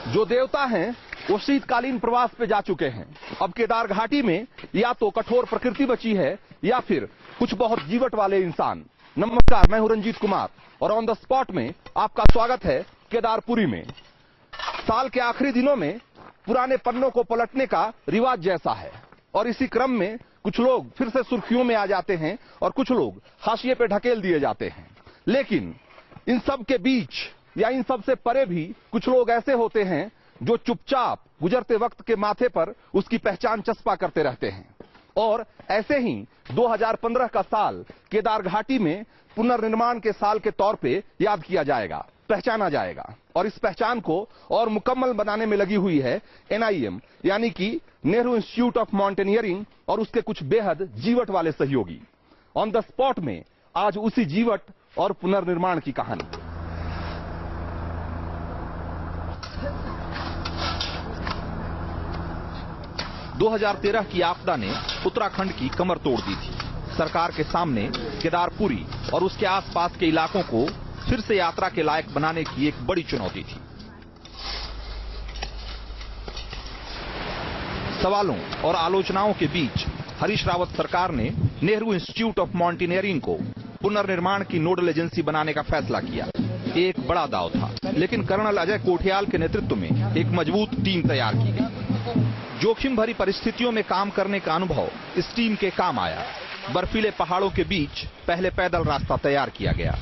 जो देवता हैं वो शीतकालीन प्रवास पे जा चुके हैं। अब केदार घाटी में या तो कठोर प्रकृति बची है या फिर कुछ बहुत जीवट वाले इंसान। नमस्कार, मैं हूं रंजीत कुमार और ऑन द स्पॉट में आपका स्वागत है केदारपुरी में। साल के आखिरी दिनों में पुराने पन्नों को पलटने का रिवाज जैसा है और इसी क्रम में कुछ लोग फिर से सुर्खियों में आ जाते हैं और कुछ लोग हाशिए पे ढकेल दिए जाते हैं। लेकिन इन सब के बीच या इन सब से परे भी कुछ लोग ऐसे होते हैं जो चुपचाप गुजरते वक्त के माथे पर उसकी पहचान चस्पा करते रहते हैं। और ऐसे ही 2015 का साल केदार घाटी में पुनर्निर्माण के साल के तौर पे याद किया जाएगा, पहचाना जाएगा। और इस पहचान को और मुकम्मल बनाने में लगी हुई है NIM यानी कि नेहरू इंस्टीट्यूट ऑफ माउंटेनियरिंग और उसके कुछ बेहद जीवट वाले सहयोगी। ऑन द स्पॉट में आज उसी जीवट और पुनर्निर्माण की कहानी। दो 2013 की आपदा ने उत्तराखंड की कमर तोड़ दी थी। सरकार के सामने केदारपुरी और उसके आसपास के इलाकों को फिर से यात्रा के लायक बनाने की एक बड़ी चुनौती थी। सवालों और आलोचनाओं के बीच हरीश रावत सरकार ने नेहरू इंस्टीट्यूट ऑफ माउंटेनियरिंग को पुनर्निर्माण की नोडल एजेंसी बनाने का फैसला किया। एक बड़ा दांव था, लेकिन कर्नल अजय कोठियाल के नेतृत्व में एक मजबूत टीम तैयार की गई। जोखिम भरी परिस्थितियों में काम करने का अनुभव इस टीम के काम आया। बर्फीले पहाड़ों के बीच पहले पैदल रास्ता तैयार किया गया,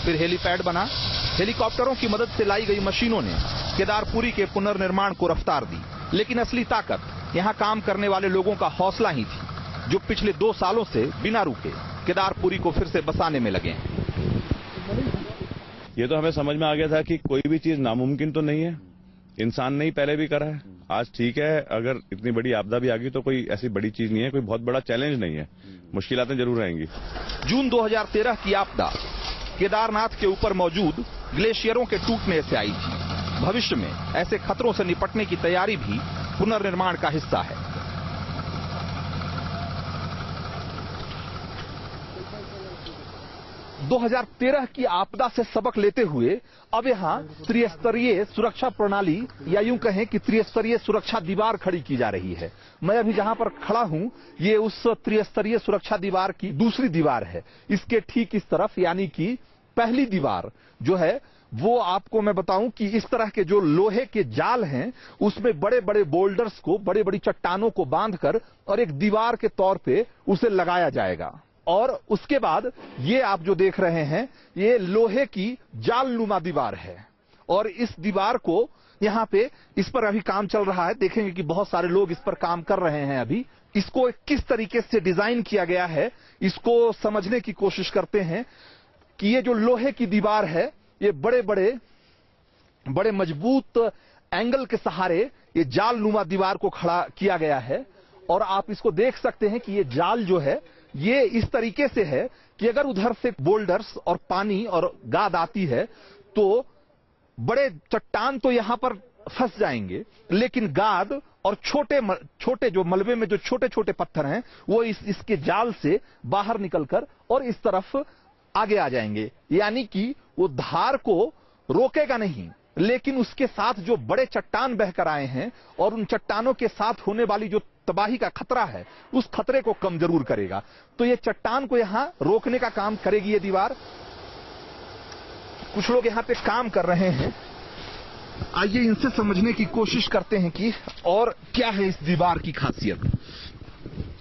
फिर हेलीपैड बना। हेलीकॉप्टरों की मदद से लाई गई मशीनों ने केदारपुरी के पुनर्निर्माण को रफ्तार दी। लेकिन असली ताकत यहाँ काम करने वाले लोगों का हौसला ही थी, जो पिछले 2 सालों से बिना रुके केदारपुरी को फिर से बसाने में लगे हैं। ये तो हमें समझ में आ गया था कि कोई भी चीज नामुमकिन तो नहीं है। इंसान ने ही पहले भी करा है। आज ठीक है, अगर इतनी बड़ी आपदा भी आ गई तो कोई ऐसी बड़ी चीज नहीं है, कोई बहुत बड़ा चैलेंज नहीं है। मुश्किलातें जरूर रहेंगी। जून 2013 की आपदा केदारनाथ के ऊपर मौजूद ग्लेशियरों के टूटने से आई थी। भविष्य में ऐसे खतरों से निपटने की तैयारी भी पुनर्निर्माण का हिस्सा है। दो 2013 की आपदा से सबक लेते हुए अब यहाँ त्रिस्तरीय सुरक्षा प्रणाली या यूं कहें कि त्रिस्तरीय सुरक्षा दीवार खड़ी की जा रही है। मैं अभी जहां पर खड़ा हूं ये उस त्रिस्तरीय सुरक्षा दीवार की दूसरी दीवार है। इसके ठीक इस तरफ यानी कि पहली दीवार जो है वो आपको मैं बताऊं कि इस तरह के जो लोहे के जाल हैं उसमें बड़े बड़े बोल्डर्स को, बड़ी बड़ी चट्टानों को बांधकर और एक दीवार के तौर पे उसे लगाया जाएगा। और उसके बाद ये आप जो देख रहे हैं ये लोहे की जाल नुमा दीवार है और इस दीवार को यहाँ पे इस पर अभी काम चल रहा है। देखेंगे कि बहुत सारे लोग इस पर काम कर रहे हैं। अभी इसको किस तरीके से डिजाइन किया गया है इसको समझने की कोशिश करते हैं कि ये जो लोहे की दीवार है ये बड़े मजबूत एंगल के सहारे ये जाल नुमा दीवार को खड़ा किया गया है। और आप इसको देख सकते हैं कि ये जाल जो है ये इस तरीके से है कि अगर उधर से बोल्डर्स और पानी और गाद आती है तो बड़े चट्टान तो यहां पर फंस जाएंगे, लेकिन गाद और छोटे जो मलबे में जो छोटे छोटे पत्थर हैं वो इसके जाल से बाहर निकलकर और इस तरफ आगे आ जाएंगे। यानी कि वो धार को रोकेगा नहीं, लेकिन उसके साथ जो बड़े चट्टान बहकर आए हैं और उन चट्टानों के साथ होने वाली जो तबाही का खतरा है उस खतरे को कम जरूर करेगा। तो ये चट्टान को यहां रोकने का काम करेगी ये दीवार। कुछ लोग यहां पे काम कर रहे हैं, आइए इनसे समझने की कोशिश करते हैं कि और क्या है इस दीवार की खासियत।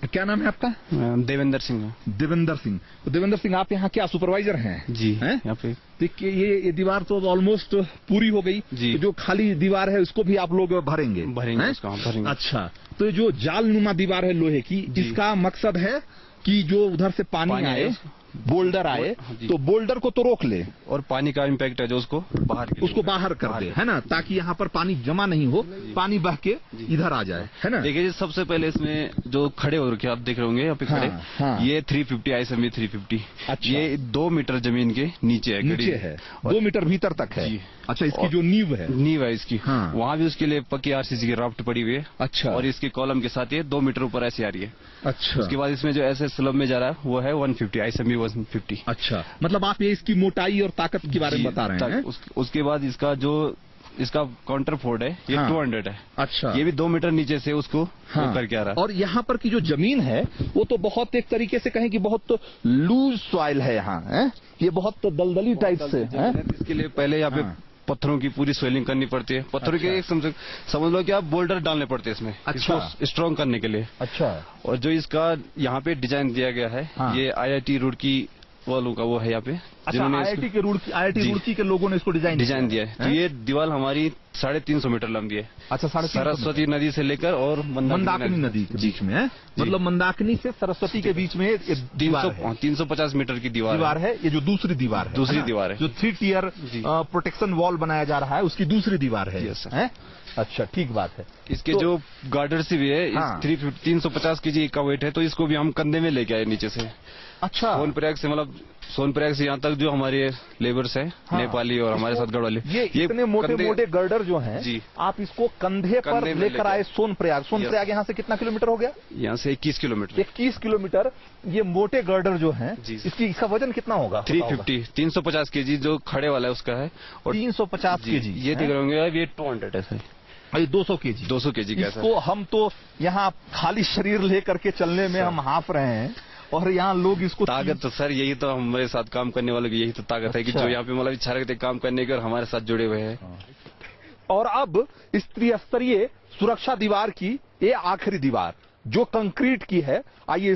क्या नाम है आपका? देवेंद्र सिंह। देवेंद्र सिंह। तो देवेंद्र सिंह आप यहाँ क्या सुपरवाइजर हैं? जी हैं यहाँ पे। देखिए ये दीवार तो ऑलमोस्ट पूरी हो गई जी। तो जो खाली दीवार है उसको भी आप लोग भरेंगे? भरेंगे। अच्छा, तो ये जो जाल नुमा दीवार है लोहे की, इसका मकसद है कि जो उधर से पानी आए, बोल्डर आए तो बोल्डर को तो रोक ले और पानी का इम्पैक्ट है जो उसको बाहर कर दे, है ना, ताकि यहाँ पर पानी जमा नहीं हो, पानी बह के इधर आ जाए, है ना। देखिए सबसे पहले इसमें जो खड़े हो रखे आप देख रहे होंगे यहाँ पे खड़े, ये 350 ISMB 350। अच्छा। ये 2 मीटर जमीन के नीचे है 2 मीटर भीतर तक है। अच्छा, इसकी जो नींव है इसकी, वहाँ भी उसके लिए पक्की RCC की राफ्ट पड़ी हुई है। अच्छा। और इसके कॉलम के साथ ये 2 मीटर ऊपर ऐसी आ रही है। अच्छा। उसके बाद इसमें जो ऐसे स्लब में जा रहा है वो है 150 ISMB 150। अच्छा, मतलब आप ये इसकी मोटाई और ताकत के बारे में बता रहे हैं। उसके बाद इसका जो इसका काउंटर फोर्ड है, ये हाँ। 200 है। अच्छा, ये भी 2 मीटर नीचे से उसको हाँ। वो करके आ रहा है। और यहाँ पर की जो जमीन है वो तो बहुत एक तरीके से कहें कि बहुत लूज सॉइल है यहाँ, है? ये बहुत दलदली टाइप से है। इसके लिए पहले यहाँ पे हाँ। पत्थरों की पूरी स्वेलिंग करनी पड़ती है। पत्थरों के एक समझ लो कि आप बोल्डर डालने पड़ते हैं इसमें, अच्छा। इसको स्ट्रॉन्ग करने के लिए। अच्छा, और जो इसका यहाँ पे डिजाइन दिया गया है, हाँ। ये IIT रुड़की वालों का वो है यहाँ पे, अच्छा, जिन्होंने IIT जी। रुड़की के लोगों ने इसको डिजाइन दिया है। तो ये दीवार हमारी 350 मीटर लंबी है। अच्छा, 350 सरस्वती नदी से लेकर और मंदाकिनी नदी के बीच में है, मतलब मंदाकिनी से सरस्वती के बीच में एक दीवार है। 350 मीटर की दीवार है। ये जो दूसरी दीवार है, दूसरी है ना? दीवार है। जो 3 टियर जी। प्रोटेक्शन वॉल बनाया जा रहा है, उसकी दूसरी दीवार है। Yes, sir। हैं? अच्छा, ठीक बात है। इसके तो- जो गार्डर से भी है, हाँ। 350 केजी का वेट है, तो इसको भी हम कंधे में लेके आए नीचे से। अच्छा, सोनप्रयाग से, मतलब सोनप्रयाग से यहाँ तक जो हमारे लेबर्स हैं, हाँ। नेपाली और हमारे साथ गढ़ वाले, ये इतने मोटे कंधे- मोटे गर्डर जो हैं, जी। आप इसको कंधे पर कंधे में लेकर लेके- आए सोनप्रयाग यहाँ से कितना किलोमीटर हो गया? यहाँ से 21 किलोमीटर। 21 किलोमीटर। ये मोटे गर्डर जो हैं, जी। इसका वजन कितना होगा? 350 केजी जो खड़े वाला है उसका है। और 350 जी, केजी। ये देख रहे होंगे, ये 200 है सर। ये 200 केजी। 200 केजी का है सर। इसको हम तो यहाँ खाली शरीर लेकर के चलने में हम हाँफ रहे हैं, और यहाँ लोग इसको ताकत तो सर यही तो हमारे साथ काम करने वालों की यही तो ताकत है कि अच्छा। जो यहाँ पे मतलब इच्छा रखते हैं काम करने की और हमारे साथ जुड़े हुए हैं। और अब इस त्रिस्तरीय सुरक्षा दीवार की ये आखिरी दीवार जो कंक्रीट की है, आइए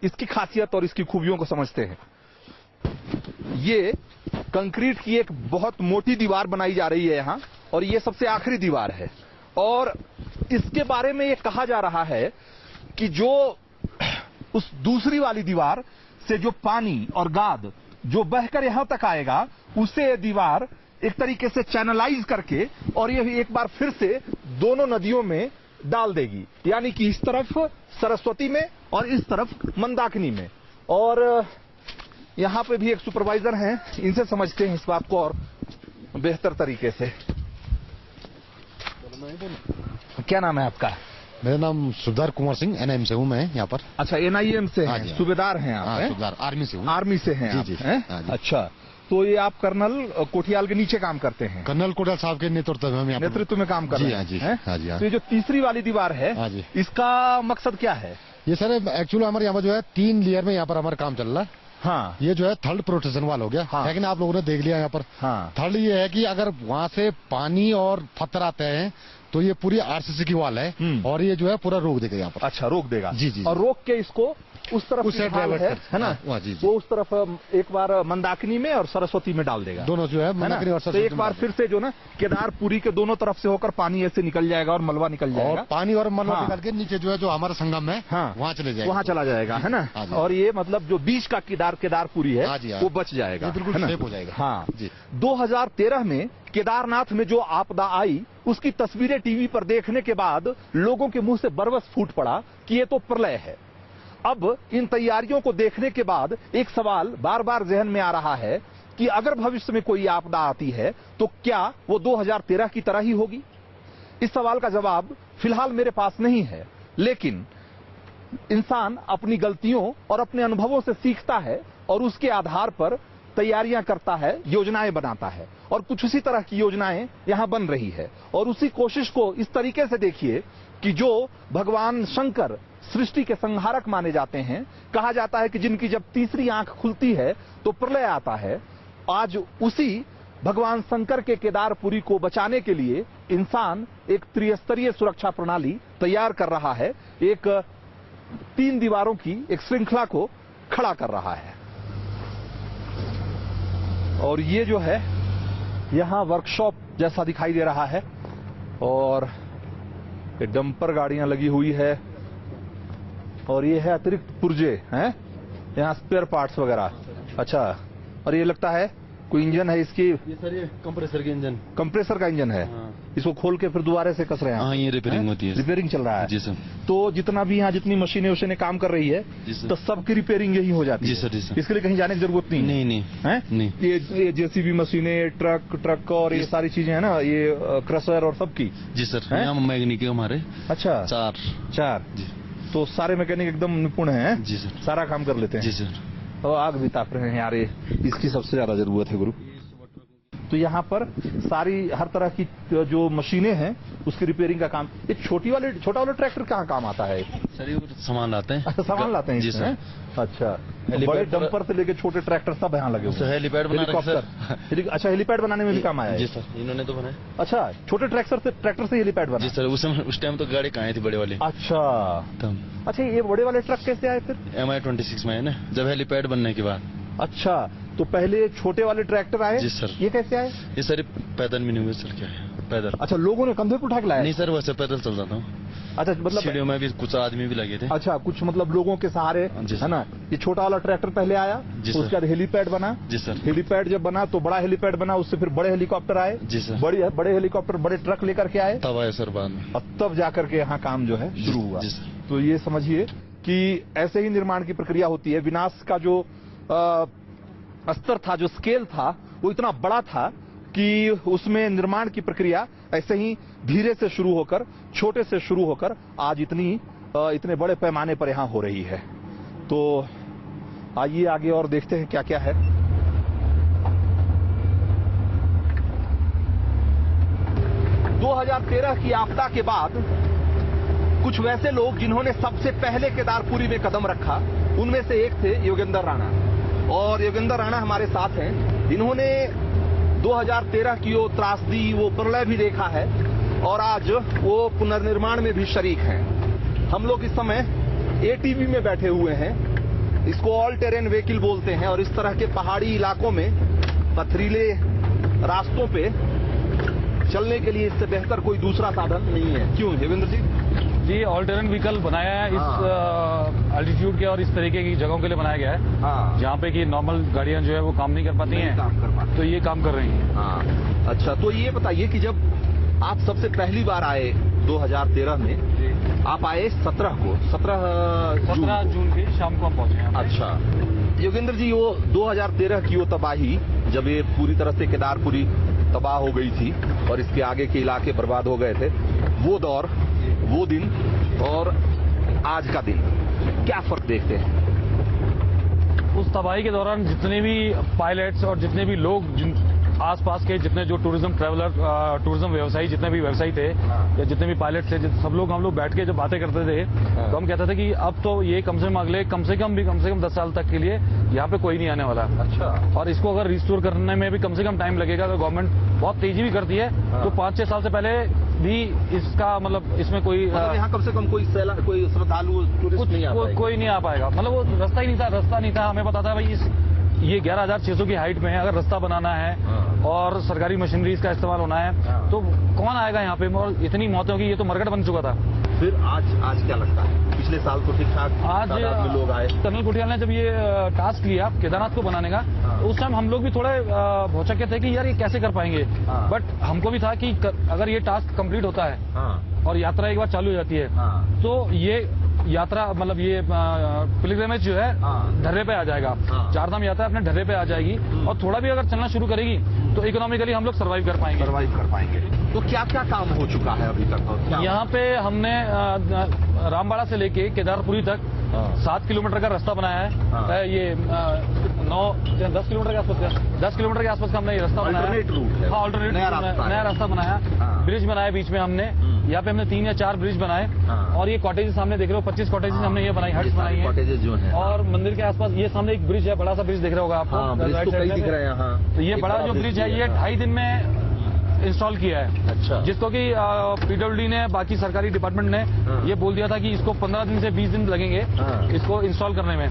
इसकी खासियत और इसकी खूबियों को समझते हैं। ये कंक्रीट की एक बहुत मोटी दीवार बनाई जा रही है यहाँ, और ये सबसे आखिरी दीवार है। और इसके बारे में ये कहा जा रहा है कि जो उस दूसरी वाली दीवार से जो पानी और गाद जो बहकर यहां तक आएगा, उसे ये दीवार एक तरीके से चैनलाइज करके और ये एक बार फिर से दोनों नदियों में डाल देगी, यानी कि इस तरफ सरस्वती में और इस तरफ मंदाकिनी में। और यहां पे भी एक सुपरवाइजर हैं, इनसे समझते हैं इस बात को और बेहतर तरीके से। क्या नाम है आपका? मेरा नाम सुधार कुमार सिंह, NIM से हूँ मैं यहाँ पर। अच्छा, NIM से हाँ हैं, जी, हाँ। सूबेदार हैं आप? हाँ, हैं? सुधार आर्मी से हूँ। आर्मी से हैं जी, आप? जी, हैं? हाँ जी। अच्छा, तो ये आप कर्नल कोठियाल के नीचे काम करते हैं? कर्नल कोटाल साहब के नेतृत्व में हम यहाँ पर- नेतृत्व में काम कर जी, रहे हाँ हैं? जी, हैं? हाँ जी, हाँ। तो ये जो तीसरी वाली दीवार है, हाँ जी। इसका मकसद क्या है? ये सर एक्चुअली हमारे यहाँ पर जो है 3 लेयर में यहाँ पर हमारा काम चल रहा है। हाँ, ये जो है थर्ड प्रोटेक्शन वाल हो गया, हाँ। लेकिन आप लोगों ने देख लिया यहाँ पर। हाँ, थर्ड ये है कि अगर वहाँ से पानी और पत्थर आते हैं तो ये पूरी RCC की वाल है, और ये जो है पूरा रोक देगा यहाँ पर। अच्छा, रोक देगा। जी, जी, और रोक के इसको उस तरफ उस की साइड ढाल डाइवर्ट है, कर- है ना? हाँ, वहाँ, जी, जी। वो उस तरफ एक बार मंदाकिनी में और सरस्वती में डाल देगा, दोनों जो है है ना? मंदाकिनी और तो सरस्वती एक बार में फिर से जो ना केदारपुरी के दोनों तरफ से होकर पानी ऐसे निकल जाएगा और मलबा निकल और जाएगा, पानी और मलबा हाँ। निकाल के नीचे जो है जो हमारा संगम है, हाँ, वहाँ चले जाएगा। वहाँ चला जाएगा, है ना? हाँ जी। और ये मतलब जो बीच का केदारपुरी है, हाँ जी, हाँ। वो बच जाएगा, ये बिल्कुल है ना? सेफ हो जाएगा। हाँ जी। 2013 में केदारनाथ में जो आपदा आई, उसकी तस्वीरें टीवी पर देखने के बाद लोगों के मुंह से बरबस फूट पड़ा कि ये तो प्रलय है। अब इन तैयारियों को देखने के बाद एक सवाल बार बार जहन में आ रहा है कि अगर भविष्य में कोई आपदा आती है तो क्या वो 2013 की तरह ही होगी? इस सवाल का जवाब फिलहाल मेरे पास नहीं है, लेकिन इंसान अपनी गलतियों और अपने अनुभवों से सीखता है और उसके आधार पर तैयारियां करता है, योजनाएं बनाता है, और कुछ उसी तरह की योजनाएं यहां बन रही है। और उसी कोशिश को इस तरीके से देखिए कि जो भगवान शंकर सृष्टि के संहारक माने जाते हैं, कहा जाता है कि जिनकी जब तीसरी आंख खुलती है तो प्रलय आता है। आज उसी भगवान शंकर के केदारपुरी को बचाने के लिए इंसान एक त्रिस्तरीय सुरक्षा प्रणाली तैयार कर रहा है, एक 3 दीवारों की एक श्रृंखला को खड़ा कर रहा है। और ये जो है यहां वर्कशॉप जैसा दिखाई दे रहा है, और ये डंपर गाड़ियां लगी हुई है, और ये है अतिरिक्त पुर्जे हैं, यहाँ स्पेयर पार्ट्स वगैरह। अच्छा, और ये लगता है कोई इंजन है इसकी? ये सर ये कंप्रेसर के इंजन। कंप्रेसर का इंजन है। इसको खोल के फिर दोबारा से कस रहे हैं? हाँ, ये रिपेयरिंग होती है। रिपेयरिंग चल रहा है जी सर। तो जितना भी यहाँ जितनी मशीनें उशीनें काम कर रही है, जी सर। तो सबकी रिपेयरिंग यही हो जाती जी है? सर, जी सर। इसके लिए कहीं जाने की जरूरत नहीं नहीं नहीं है? नहीं। ये JCB मशीनें, ट्रक और ये सारी चीजें है ना, ये क्रशर और सबकी? जी सर, हैं? यहाँ मैकेनिक है हमारे अच्छा, 4। जी। तो सारे मैकेनिक एकदम निपुण हैं? जी सर। सारा काम कर लेते हैं? जी सर। और आग भी ताप रहे हैं यार, ये इसकी सबसे ज्यादा जरूरत है गुरु। तो यहाँ पर सारी हर तरह की जो मशीनें हैं उसकी रिपेयरिंग का काम। एक छोटा वाला ट्रैक्टर कहाँ काम आता है? सर ये सामान लाते हैं। अच्छा, सामान लाते हैं जी इसमें? सर। अच्छा, बड़े डंपर से लेके छोटे ट्रैक्टर सब यहाँ लगे हुए हैं। हेलीपैड बना रहे हैं हेलीकॉप्टर। अच्छा, हेलीपैड बनाने में भी काम आया है? जी सर, इन्होंने तो बनाया। अच्छा, छोटे ट्रैक्टर से हेलीपैड बना? जी सर, उस टाइम तो गाड़ी कहाँ थी बड़े वाली। अच्छा अच्छा, ये बड़े वाले ट्रक कैसे आए फिर? MI-26 में है ना, जब हेलीपैड बनने के बाद। अच्छा, तो पहले छोटे वाले ट्रैक्टर आए? जी सर। ये कैसे आए? ये सर पैदल में नहीं हुए सर, क्या है पैदल। अच्छा, लोगों ने कंधे पर उठा के लाया? नहीं सर, वैसे पैदल चल जाता हूँ। अच्छा, मतलब सीढ़ियों में भी कुछ आदमी भी लगे थे। अच्छा, कुछ मतलब लोगों के सहारे, है ना। ये छोटा वाला ट्रैक्टर पहले आया, उसके बाद हेलीपैड बना। जी सर। हेलीपैड जब बना तो बड़ा हेलीपैड बना, उससे फिर बड़े हेलीकॉप्टर आए। जी सर। बड़े हेलीकॉप्टर बड़े ट्रक लेकर के आए, तब आए सर बाद में, और तब जाकर के यहाँ काम जो है शुरू हुआ। जी सर। तो ये समझिए कि ऐसे ही निर्माण की प्रक्रिया होती है। विनाश का जो स्तर था, जो स्केल था, वो इतना बड़ा था कि उसमें निर्माण की प्रक्रिया ऐसे ही धीरे से शुरू होकर, छोटे से शुरू होकर आज इतने बड़े पैमाने पर यहाँ हो रही है। तो आइए आगे और देखते हैं क्या क्या है। – 2013 की आपदा के बाद कुछ वैसे लोग जिन्होंने सबसे पहले केदारपुरी में कदम रखा, उनमें से एक थे योगेंद्र राणा। और योगेंद्र राणा हमारे साथ हैं। इन्होंने 2013 की वो त्रासदी, वो प्रलय भी देखा है, और आज वो पुनर्निर्माण में भी शरीक हैं। हम लोग इस समय ATV में बैठे हुए हैं, इसको ऑल टेरेन व्हीकल बोलते हैं, और इस तरह के पहाड़ी इलाकों में पथरीले रास्तों पे चलने के लिए इससे बेहतर कोई दूसरा साधन नहीं है। क्यों योगेंद्र जी? जी, ऑल टेरेन व्हीकल बनाया है इस अल्टीट्यूड के और इस तरीके की जगहों के लिए बनाया गया है। हाँ। जहाँ पे कि नॉर्मल गाड़ियां जो है वो काम नहीं कर पाती हैं, तो ये काम कर रही हैं। हाँ। अच्छा, तो ये बताइए कि जब आप सबसे पहली बार आए 2013 में, आप आए 17 जून के शाम को हम पहुंचे हैं। अच्छा योगेंद्र जी, वो 2013 की वो तबाही, जब ये पूरी तरह से केदारपुरी तबाह हो गई थी और इसके आगे के इलाके बर्बाद हो गए थे, वो दौर, वो दिन और आज का दिन, क्या फर्क देखते हैं? उस तबाही के दौरान जितने भी पायलट्स और जितने भी लोग आसपास के, जितने जो टूरिज्म व्यवसायी, जितने भी व्यवसायी थे या जितने भी पायलट थे, सब लोग, हम लोग बैठ के जब बातें करते थे तो हम कहते थे कि अब तो ये कम से कम 10 साल तक के लिए यहाँ पे कोई नहीं आने वाला। अच्छा। और इसको अगर रिस्टोर करने में भी कम से कम टाइम लगेगा। अगर गवर्नमेंट बहुत तेजी भी करती है तो 5-6 साल से पहले भी इसका मतलब इसमें कोई यहाँ कम से कम कोई श्रद्धालु टूरिस्ट नहीं आ पाएगा। कोई नहीं आ पाएगा। मतलब वो रास्ता नहीं था। हमें पता था भाई ये 11,600 की हाइट में है, अगर रास्ता बनाना है और सरकारी मशीनरीज का इस्तेमाल होना है तो कौन आएगा यहाँ पे। और इतनी मौतें होगी, ये तो मरकट बन चुका था। फिर आज क्या लगता है? पिछले साल तो ठीक ठाक आज लोग आए। कर्नल कोटियाल ने जब ये टास्क लिया केदारनाथ को बनाने का, तो उस टाइम हम लोग भी थोड़े भौचक्के थे कि यार ये कैसे कर पाएंगे। बट हमको भी था कि अगर ये टास्क कंप्लीट होता है और यात्रा एक बार चालू हो जाती है तो ये यात्रा, मतलब ये पिलग्रिमेज जो है ढर्रे पे आ जाएगा। चारधाम यात्रा अपने ढर्रे पे आ जाएगी और थोड़ा भी अगर चलना शुरू करेगी तो इकोनॉमिकली हम लोग सर्वाइव कर पाएंगे। तो क्या क्या काम हो चुका है अभी तक? यहाँ पे हमने रामबाड़ा से लेके केदारपुरी तक 7 किलोमीटर का रास्ता बनाया है। ये 10 किलोमीटर के आसपास 10 किलोमीटर के आसपास का हमने ये रास्ता बनाया। ऑल्टरनेट नया रास्ता बनाया। ब्रिज बनाया बीच में हमने। यहाँ पे हमने 3 या 4 ब्रिज बनाए। और ये कॉटेजेस सामने देख रहे हो, 25 कॉटेजेस हमने ये बनाई, हट्स बनाई है। और मंदिर के आसपास ये सामने एक ब्रिज है, बड़ा सा ब्रिज देख रहे होगा आपको। तो ये बड़ा जो ब्रिज है ये 2.5 दिन में इंस्टॉल किया है। अच्छा। जिसको कि PWD ने, बाकी सरकारी डिपार्टमेंट ने ये बोल दिया था कि इसको 15 दिन से 20 दिन लगेंगे इसको इंस्टॉल करने में।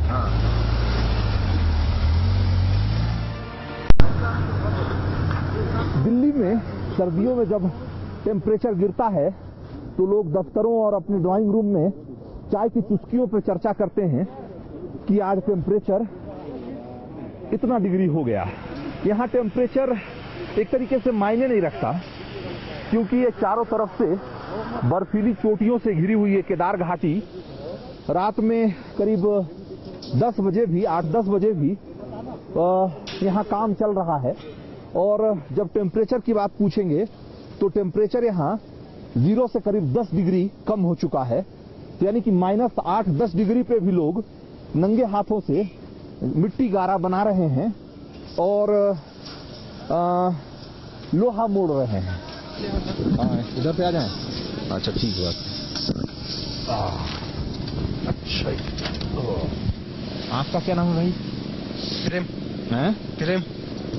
दिल्ली में सर्दियों में जब टेम्परेचर गिरता है तो लोग दफ्तरों और अपने ड्राइंग रूम में चाय की चुस्कियों पर चर्चा करते हैं कि आज टेम्परेचर इतना डिग्री हो गया। यहाँ टेम्परेचर एक तरीके से मायने नहीं रखता, क्योंकि ये चारों तरफ से बर्फीली चोटियों से घिरी हुई है केदार घाटी। रात में करीब 10 बजे भी, 8-10 बजे भी यहाँ काम चल रहा है। और जब टेम्परेचर की बात पूछेंगे तो टेम्परेचर यहाँ 0 से करीब 10 डिग्री कम हो चुका है। यानी कि -8-10 डिग्री पे भी लोग नंगे हाथों से मिट्टी गारा बना रहे हैं और लोहा मोड़ रहे हैं। हाँ, इधर पे आ जाएं। अच्छा ठीक है। अच्छा, आपका क्या नाम है भाई? प्रेम। हैं? प्रेम।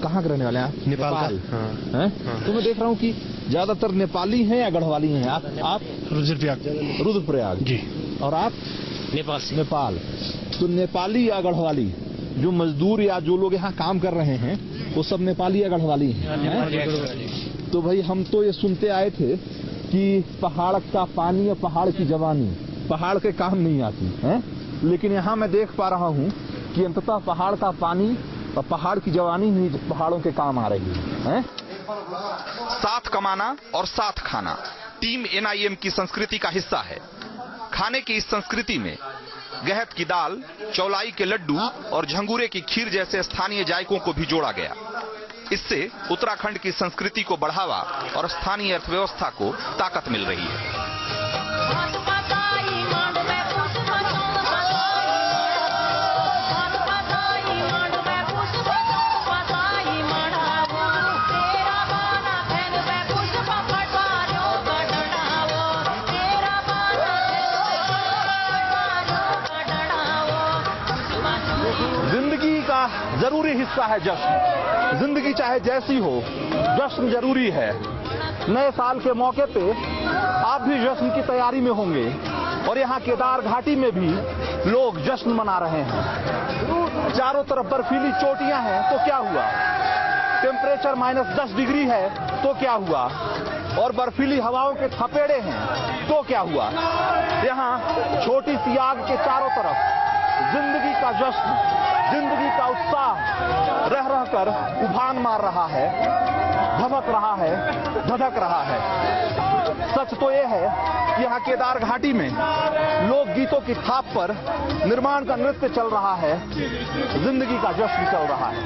कहाँ के रहने वाले हैं आप? नेपाल का। हैं? तो मैं देख रहा हूँ कि ज्यादातर नेपाली हैं या गढ़वाली हैं। आप? रुद्रप्रयाग जी। और आप? नेपाल से। नेपाल। तो नेपाली या गढ़वाली, जो मजदूर या जो लोग यहाँ काम कर रहे हैं वो सब नेपाली या गढ़वाली हैं? तो भाई हम तो ये सुनते आए थे कि पहाड़ का पानी या पहाड़ की जवानी पहाड़ के काम नहीं आती है, लेकिन यहाँ मैं देख पा रहा हूँ कि अंततः पहाड़ का पानी और पहाड़ की जवानी ही पहाड़ों के काम आ रही है। साथ कमाना और साथ खाना टीम NIM की संस्कृति का हिस्सा है। खाने की इस संस्कृति में गहत की दाल, चौलाई के लड्डू और झंगूरे की खीर जैसे स्थानीय जायकों को भी जोड़ा गया। इससे उत्तराखंड की संस्कृति को बढ़ावा और स्थानीय अर्थव्यवस्था को ताकत मिल रही है। जिंदगी का जरूरी हिस्सा है जश्न। जिंदगी चाहे जैसी हो, जश्न जरूरी है। नए साल के मौके पे आप भी जश्न की तैयारी में होंगे और यहाँ केदार घाटी में भी लोग जश्न मना रहे हैं। चारों तरफ बर्फीली चोटियां हैं तो क्या हुआ, टेम्परेचर -10 डिग्री है तो क्या हुआ, और बर्फीली हवाओं के थपेड़े हैं तो क्या हुआ। यहाँ छोटी सी आग के चारों तरफ जिंदगी का जश्न, जिंदगी का उत्साह रह रहकर उफान मार रहा है, धमक रहा है, धधक रहा है। सच तो ये है कि यहाँ केदार घाटी में लोक गीतों की थाप पर निर्माण का नृत्य चल रहा है, जिंदगी का जश्न चल रहा है।